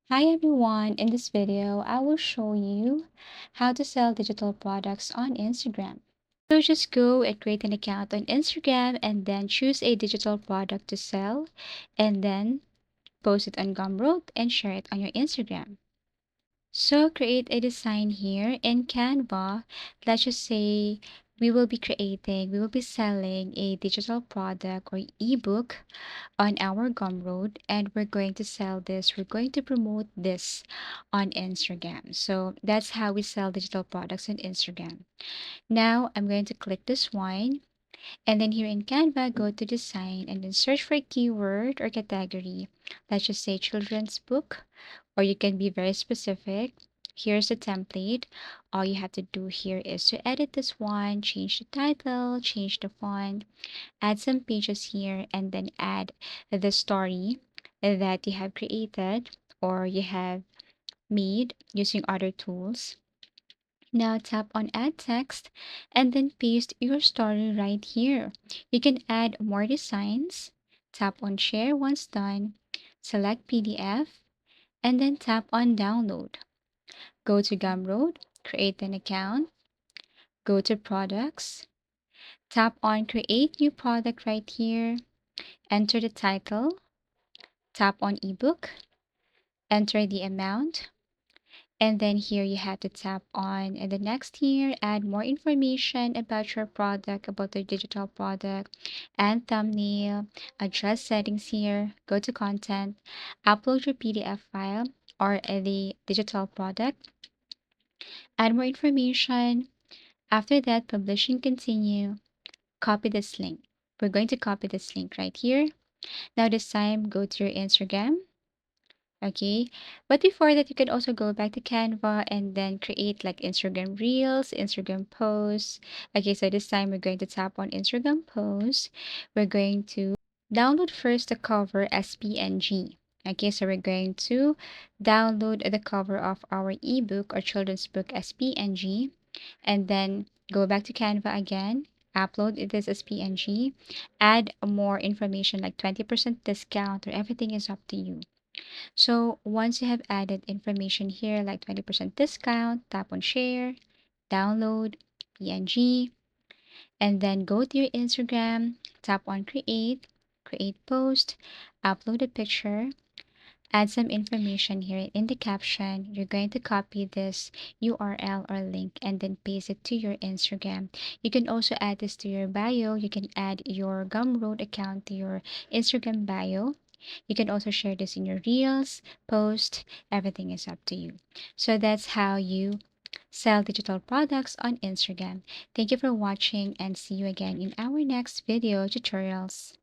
Hi everyone, in this video, I will show you how to sell digital products on Instagram. So just go and create an account on Instagram and then choose a digital product to sell and then post it on Gumroad and share it on your Instagram. So create a design here in Canva. Let's just say we will be selling a digital product or ebook on our Gumroad and we're going to sell this. We're going to promote this on Instagram. So that's how we sell digital products on Instagram. Now I'm going to click this one and then here in Canva, go to design and then search for a keyword or category. Let's just say children's book, or you can be very specific. Here's the template. All you have to do here is to edit this one, change the title, change the font, add some pages here, and then add the story that you have created or you have made using other tools. Now tap on add text and then paste your story right here. You can add more designs. Tap on share once done. Select PDF and then tap on download. Go to Gumroad, create an account, go to products, tap on create new product right here, enter the title, tap on ebook, enter the amount, and then here you have to tap on the next here, add more information about your product, about the digital product, and thumbnail, adjust settings here, go to content, upload your PDF file or the digital product, add more information. After that, publish and continue, copy this link. We're going to copy this link right here. Now this time, go to your Instagram. Okay, but before that, you can also go back to Canva and then create like Instagram Reels, Instagram posts. Okay, so this time we're going to tap on Instagram posts. We're going to download first the cover as PNG. Okay, so we're going to download the cover of our ebook or children's book as PNG and then go back to Canva again. Upload this as PNG, add more information like 20% discount or everything is up to you. So once you have added information here like 20% discount, tap on share, download, PNG, and then go to your Instagram, tap on create, create post, upload a picture, add some information here in the caption. You're going to copy this URL or link and then paste it to your Instagram. You can also add this to your bio. You can add your Gumroad account to your Instagram bio. You can also share this in your reels, post, everything is up to you. So that's how you sell digital products on Instagram. Thank you for watching and see you again in our next video tutorials.